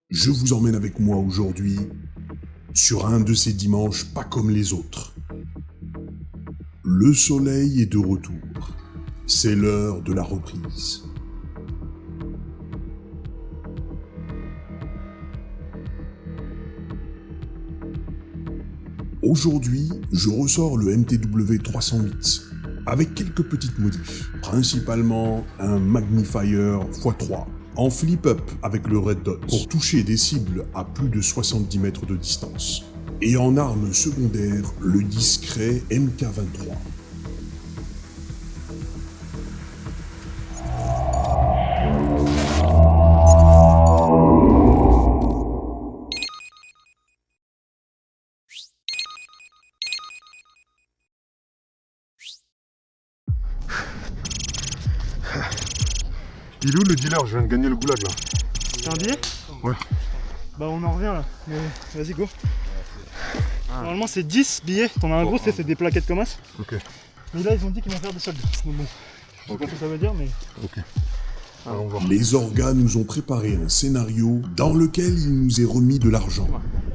Je vous emmène avec moi aujourd'hui sur un de ces dimanches pas comme les autres. Le soleil est de retour. C'est l'heure de la reprise. Aujourd'hui, je ressors le MTW 308 avec quelques petites modifs, principalement un magnifier x3 en flip-up avec le red dot pour toucher des cibles à plus de 70 mètres de distance, et en arme secondaire le discret MK23. Il est où le dealer? Je viens de gagner le goulag là. C'est un billet? Ouais. Bah on en revient là, mais vas-y go. Normalement c'est 10 billets, t'en as un gros, c'est des plaquettes comme as. Ok. Mais là ils ont dit qu'ils vont faire des soldes. Donc bon, je sais pas ce que ça veut dire mais... Ok. Allons voir. Les orgas nous ont préparé un scénario dans lequel il nous est remis de l'argent.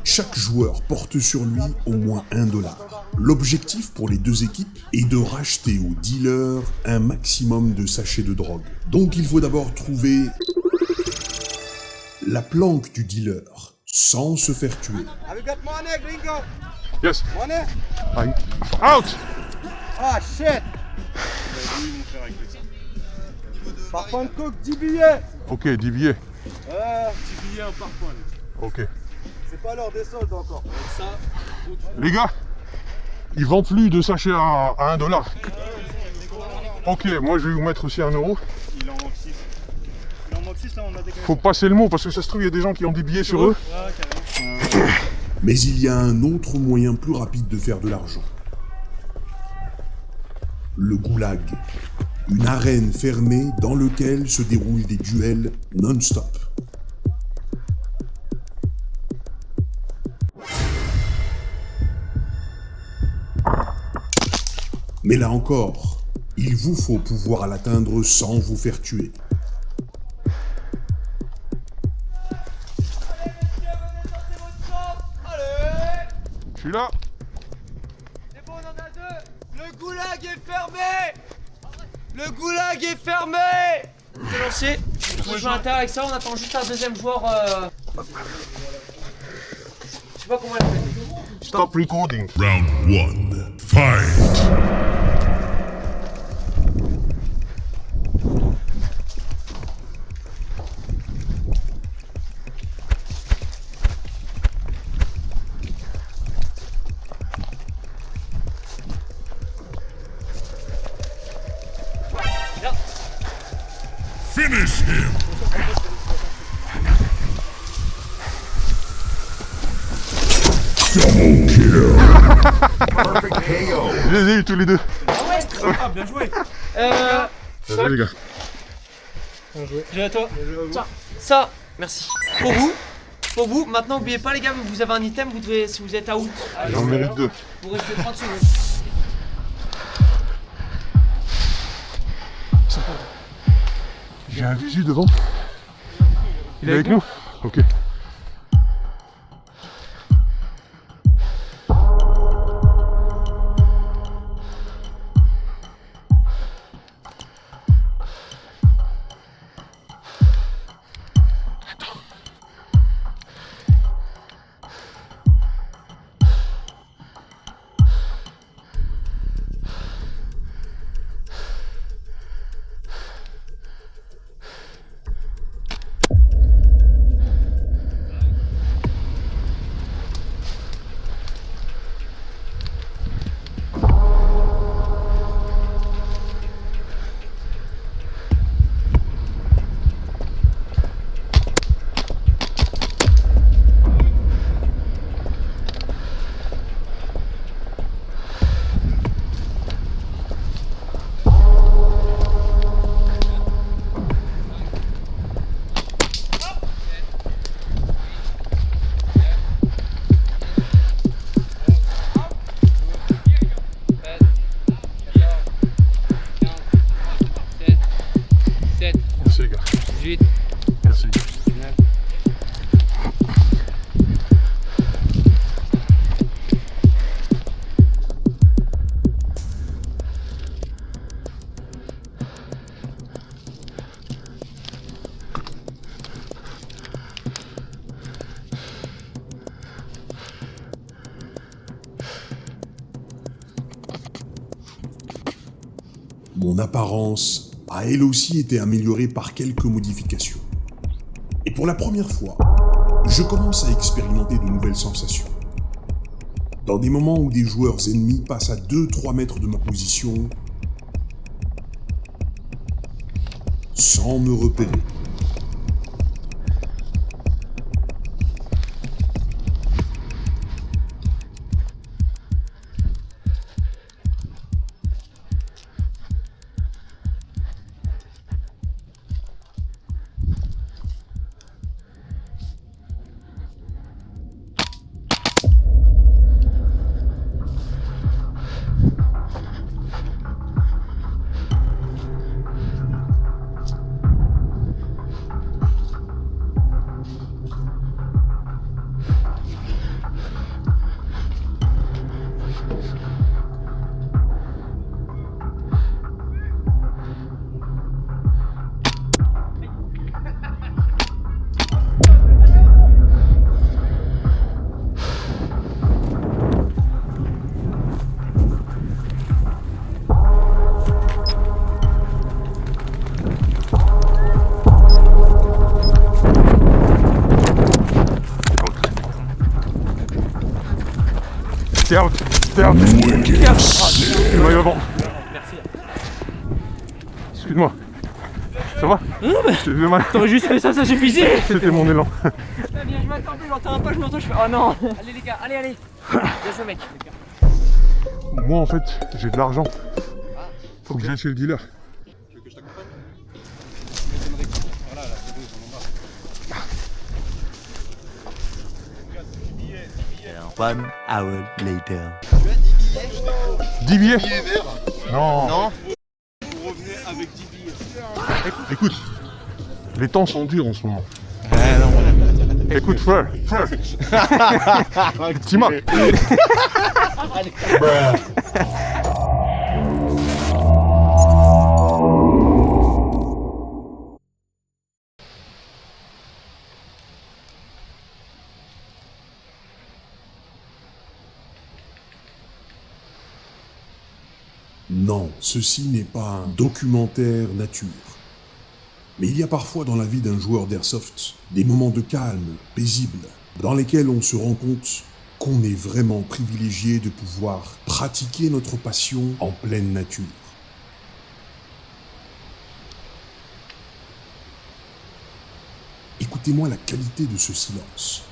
Chaque joueur porte sur lui au moins $1. L'objectif pour les deux équipes est de racheter au dealer un maximum de sachets de drogue. Donc il faut d'abord trouver la planque du dealer sans se faire tuer. Have you got money, gringo? Yes. Money? Aïe. Out. Ah shit! Par point de coke, 10 billets! Ok, 10 billets. 10 billets par point. Ok. C'est pas l'heure des soldes encore. Les gars, ils vendent plus de sachets à $1. Ok, moi je vais vous mettre aussi €1. Il en manque 6. Il en manque 6 là, on a des... Faut passer le mot parce que ça se trouve il y a des gens qui ont des billets sur eux. Ouais, carrément. Mais il y a un autre moyen plus rapide de faire de l'argent. Le goulag. Une arène fermée dans laquelle se déroulent des duels non-stop. Mais là encore, il vous faut pouvoir l'atteindre sans vous faire tuer. Je suis là. C'est bon, on en a deux! Le goulag est fermé! Le goulag est fermé! C'est lancé, je joue à l'intérieur avec ça, on attend juste un deuxième joueur. Je sais pas comment elle fait. Stop recording. Round 1. Fight! Finish him! Double kill! Perfect KO! Je les ai eu tous les deux. Ah bien joué. Salut les gars. J'ai à toi. Tiens, ça, merci. Pour vous, maintenant n'oubliez pas les gars, vous avez un item, vous devez, si vous êtes out, J'en mérite 2. vous restez 30 secondes. J'ai un visu devant. Il est avec nous? Ok. Mon apparence a elle aussi été améliorée par quelques modifications. Et pour la première fois, je commence à expérimenter de nouvelles sensations. Dans des moments où des joueurs ennemis passent à 2-3 mètres de ma position, sans me repérer. Stay out. Excuse-moi, avant. Excuse-moi. Ça va? Non, mais J'ai fait mal. t'aurais juste fait ça, ça suffisait. C'était mon élan. Bien, je m'attends, je l'entends pas, je m'entends, je fais oh non. Allez les gars, allez. Bien joué mec. Moi en fait, j'ai de l'argent. Faut que j'aille chez le dealer. One hour later. 10 billets? Non. Non. Écoute, les temps sont durs en ce moment. Écoute, frère. Tima. Non, ceci n'est pas un documentaire nature. Mais il y a parfois dans la vie d'un joueur d'airsoft des moments de calme, paisibles, dans lesquels on se rend compte qu'on est vraiment privilégié de pouvoir pratiquer notre passion en pleine nature. Écoutez-moi la qualité de ce silence.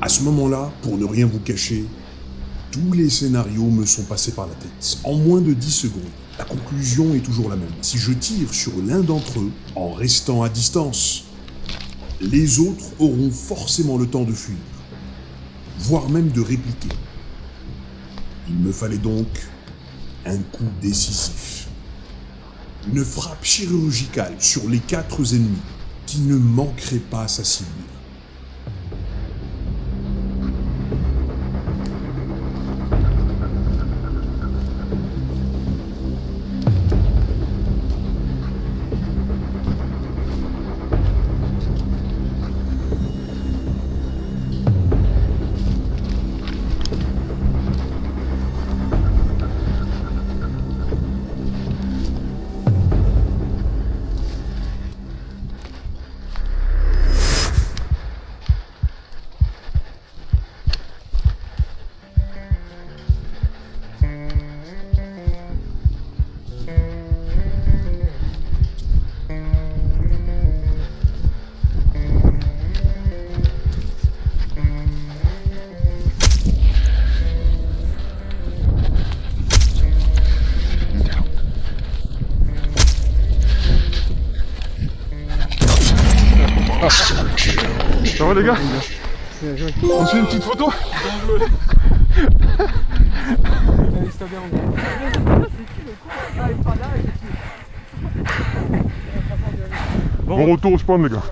À ce moment-là, pour ne rien vous cacher, tous les scénarios me sont passés par la tête. En moins de 10 secondes, la conclusion est toujours la même. Si je tire sur l'un d'entre eux, en restant à distance, les autres auront forcément le temps de fuir, voire même de répliquer. Il me fallait donc un coup décisif. Une frappe chirurgicale sur les 4 ennemis qui ne manquerait pas sa cible. va les gars? On se fait une petite photo? Bon retour au spawn les gars.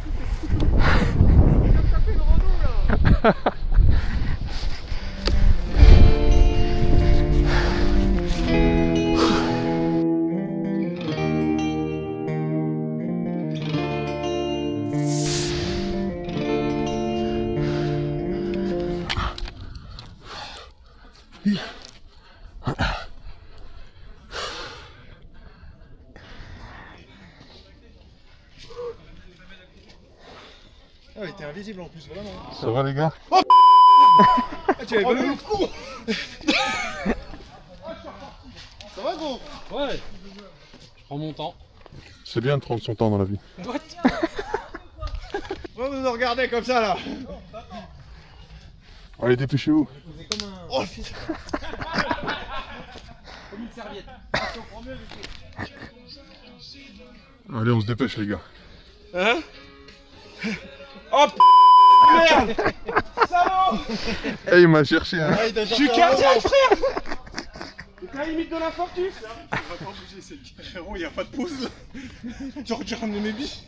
Ah, il était invisible en plus, vraiment. Ça va les gars? Ah, tu avais pas vu le coup. Ça va gros? Ouais, je prends mon temps. C'est bien de prendre son temps dans la vie. Pourquoi vous nous regardez comme ça là? Allez, dépêchez-vous. Oh putain. Comme une serviette. Allez, on se dépêche les gars. Hein? Oh merde. Salaud. Eh, il m'a cherché hein. Je suis cardiaque frère. C'est la limite de l'infarctus. On va pas bouger, c'est frérot, y'a pas de pause là. Genre tu ramenes mes billes.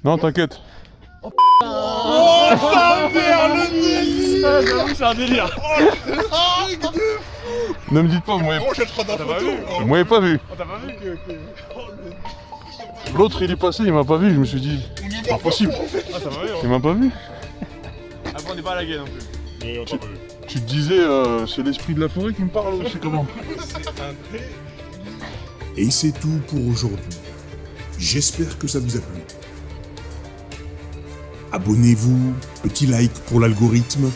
Non, t'inquiète. Oh sa mère le délire. Ah j'avoue c'est un délire. Ne me dites pas, vous m'avez Oh je te rends dans la photo. vous m'avez pas vu. T'as pas vu? L'autre il est passé, il m'a pas vu, je me suis dit. Pas possible. Ah ça va Il m'a pas vu. Après on est pas à la gueule non plus. Mais on t'a pas vu. Tu te disais, c'est l'esprit de la forêt qui me parle, c'est comment? Et c'est tout pour aujourd'hui. J'espère que ça vous a plu. Abonnez-vous, petit like pour l'algorithme,